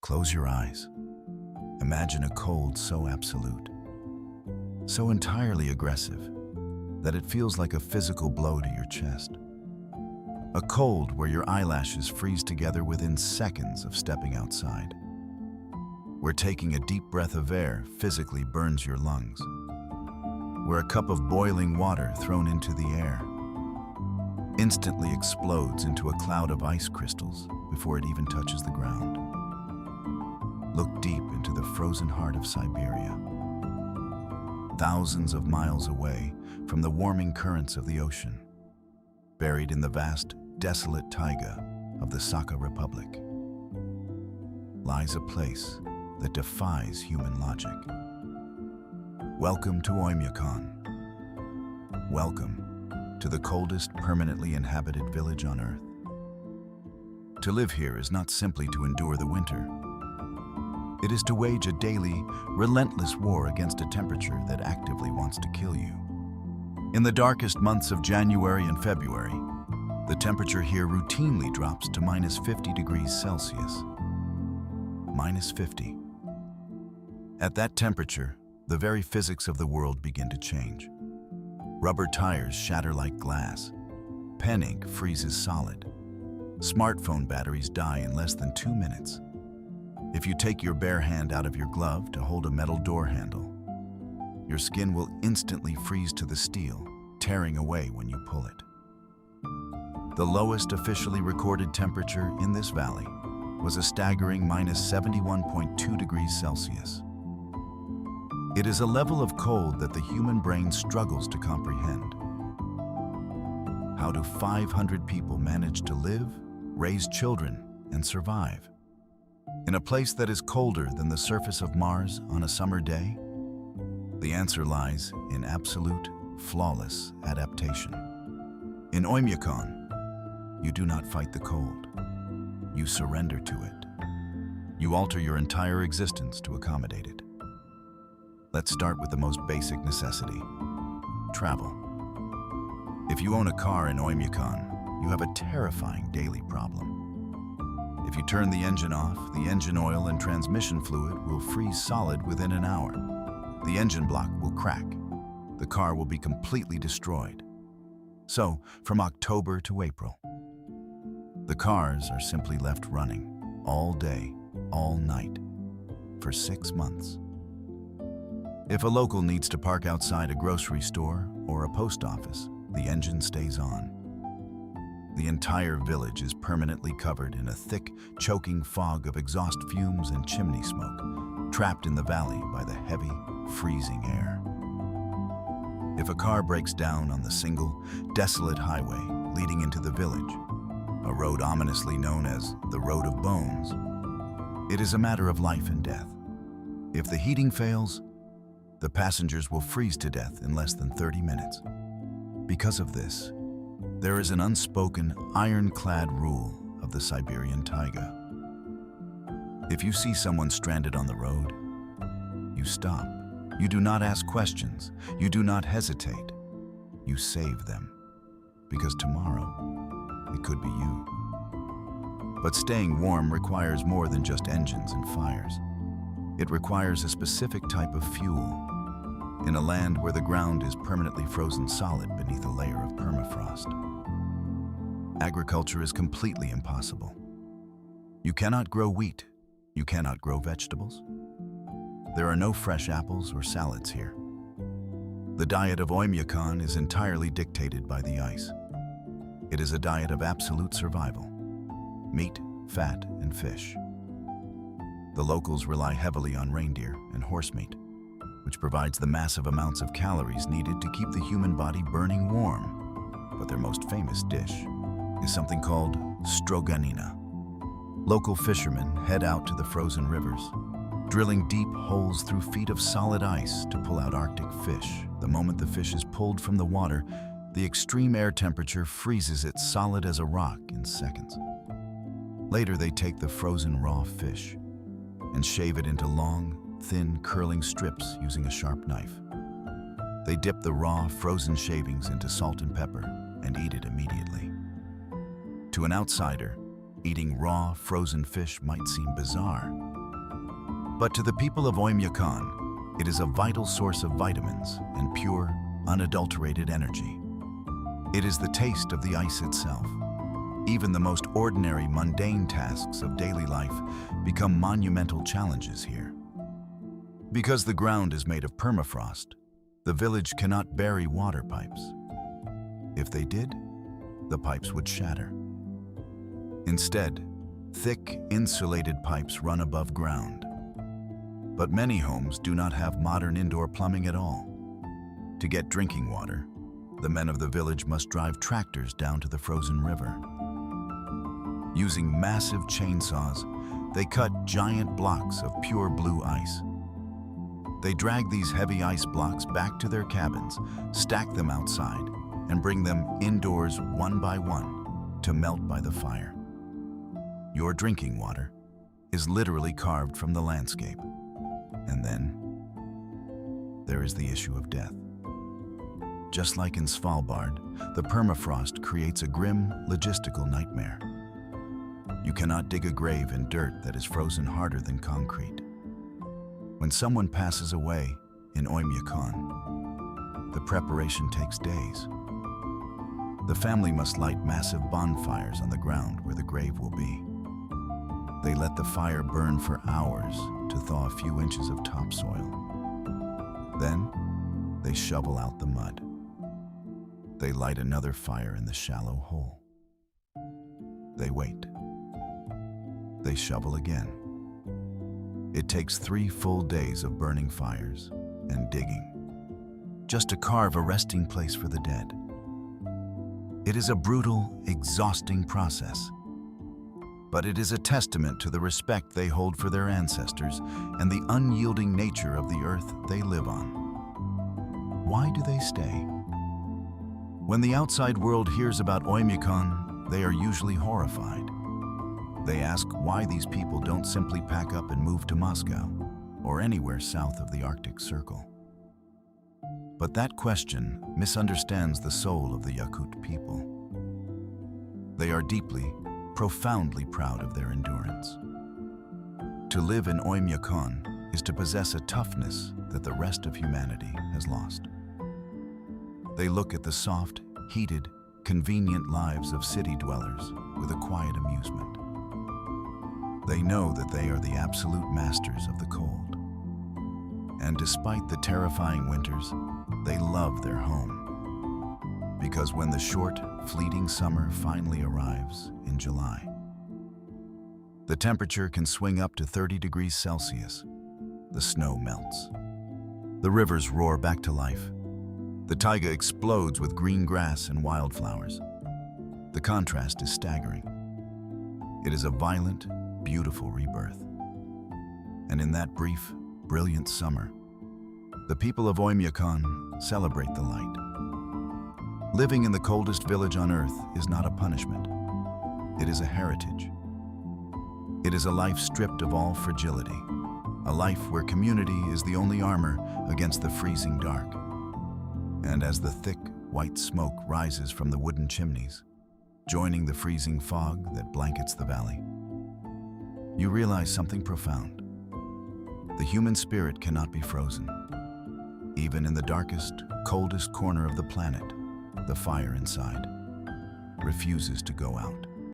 Close your eyes. Imagine a cold so absolute, so entirely aggressive, that it feels like a physical blow to your chest. A cold where your eyelashes freeze together within seconds of stepping outside. Where taking a deep breath of air physically burns your lungs. Where a cup of boiling water thrown into the air instantly explodes into a cloud of ice crystals before it even touches the ground. Look deep into the frozen heart of Siberia. Thousands of miles away from the warming currents of the ocean, buried in the vast, desolate taiga of the Sakha Republic, lies a place that defies human logic. Welcome to Oymyakon. Welcome to the coldest permanently inhabited village on Earth. To live here is not simply to endure the winter. It is to wage a daily, relentless war against a temperature that actively wants to kill you. In the darkest months of January and February, the temperature here routinely drops to minus 50 degrees Celsius. Minus 50. At that temperature, the very physics of the world begin to change. Rubber tires shatter like glass. Pen ink freezes solid. Smartphone batteries die in less than 2 minutes. If you take your bare hand out of your glove to hold a metal door handle, your skin will instantly freeze to the steel, tearing away when you pull it. The lowest officially recorded temperature in this valley was a staggering minus 71.2 degrees Celsius. It is a level of cold that the human brain struggles to comprehend. How do 500 people manage to live, raise children, and survive in a place that is colder than the surface of Mars on a summer day? The answer lies in absolute, flawless adaptation. In Oymyakon, you do not fight the cold. You surrender to it. You alter your entire existence to accommodate it. Let's start with the most basic necessity: travel. If you own a car in Oymyakon, you have a terrifying daily problem. If you turn the engine off, the engine oil and transmission fluid will freeze solid within an hour. The engine block will crack. The car will be completely destroyed. So, from October to April, the cars are simply left running all day, all night, for 6 months. If a local needs to park outside a grocery store or a post office, the engine stays on. The entire village is permanently covered in a thick, choking fog of exhaust fumes and chimney smoke, trapped in the valley by the heavy, freezing air. If a car breaks down on the single, desolate highway leading into the village, a road ominously known as the Road of Bones, it is a matter of life and death. If the heating fails, the passengers will freeze to death in less than 30 minutes. Because of this, there is an unspoken, ironclad rule of the Siberian taiga. If you see someone stranded on the road, you stop. You do not ask questions. You do not hesitate. You save them. Because tomorrow, it could be you. But staying warm requires more than just engines and fires. It requires a specific type of fuel, in a land where the ground is permanently frozen solid beneath a layer of permafrost. Agriculture is completely impossible. You cannot grow wheat. You cannot grow vegetables. There are no fresh apples or salads here. The diet of Oymyakon is entirely dictated by the ice. It is a diet of absolute survival: meat, fat, and fish. The locals rely heavily on reindeer and horse meat, which provides the massive amounts of calories needed to keep the human body burning warm. But their most famous dish is something called stroganina. Local fishermen head out to the frozen rivers, drilling deep holes through feet of solid ice to pull out Arctic fish. The moment the fish is pulled from the water, the extreme air temperature freezes it solid as a rock in seconds. Later, they take the frozen raw fish and shave it into long, thin, curling strips using a sharp knife. They dip the raw, frozen shavings into salt and pepper and eat it immediately. To an outsider, eating raw, frozen fish might seem bizarre, But to the people of Oymyakon, it is a vital source of vitamins and pure, unadulterated energy. It is the taste of the ice itself. Even the most ordinary, mundane tasks of daily life become monumental challenges here. Because the ground is made of permafrost, the village cannot bury water pipes. If they did, the pipes would shatter. Instead, thick, insulated pipes run above ground. But many homes do not have modern indoor plumbing at all. To get drinking water, the men of the village must drive tractors down to the frozen river. Using massive chainsaws, they cut giant blocks of pure blue ice. They drag these heavy ice blocks back to their cabins, stack them outside, and bring them indoors one by one to melt by the fire. Your drinking water is literally carved from the landscape. And then there is the issue of death. Just like in Svalbard, the permafrost creates a grim logistical nightmare. You cannot dig a grave in dirt that is frozen harder than concrete. When someone passes away in Oymyakon, the preparation takes days. The family must light massive bonfires on the ground where the grave will be. They let the fire burn for hours to thaw a few inches of topsoil. Then, they shovel out the mud. They light another fire in the shallow hole. They wait. They shovel again. It takes 3 full days of burning fires and digging, just to carve a resting place for the dead. It is a brutal, exhausting process, but it is a testament to the respect they hold for their ancestors and the unyielding nature of the earth they live on. Why do they stay? When the outside world hears about Oymyakon, they are usually horrified. They ask why these people don't simply pack up and move to Moscow or anywhere south of the Arctic Circle. But that question misunderstands the soul of the Yakut people. They are deeply, profoundly proud of their endurance. To live in Oymyakon is to possess a toughness that the rest of humanity has lost. They look at the soft, heated, convenient lives of city dwellers with a quiet amusement. They know that they are the absolute masters of the cold. And despite the terrifying winters, they love their home. Because when the short, fleeting summer finally arrives in July, the temperature can swing up to 30 degrees Celsius. The snow melts. The rivers roar back to life. The taiga explodes with green grass and wildflowers. The contrast is staggering. It is a violent, beautiful rebirth. And in that brief, brilliant summer, the people of Oymyakon celebrate the light. Living in the coldest village on earth is not a punishment. It is a heritage. It is a life stripped of all fragility, a life where community is the only armor against the freezing dark. And as the thick, white smoke rises from the wooden chimneys, joining the freezing fog that blankets the valley, you realize something profound. The human spirit cannot be frozen. Even in the darkest, coldest corner of the planet, the fire inside refuses to go out.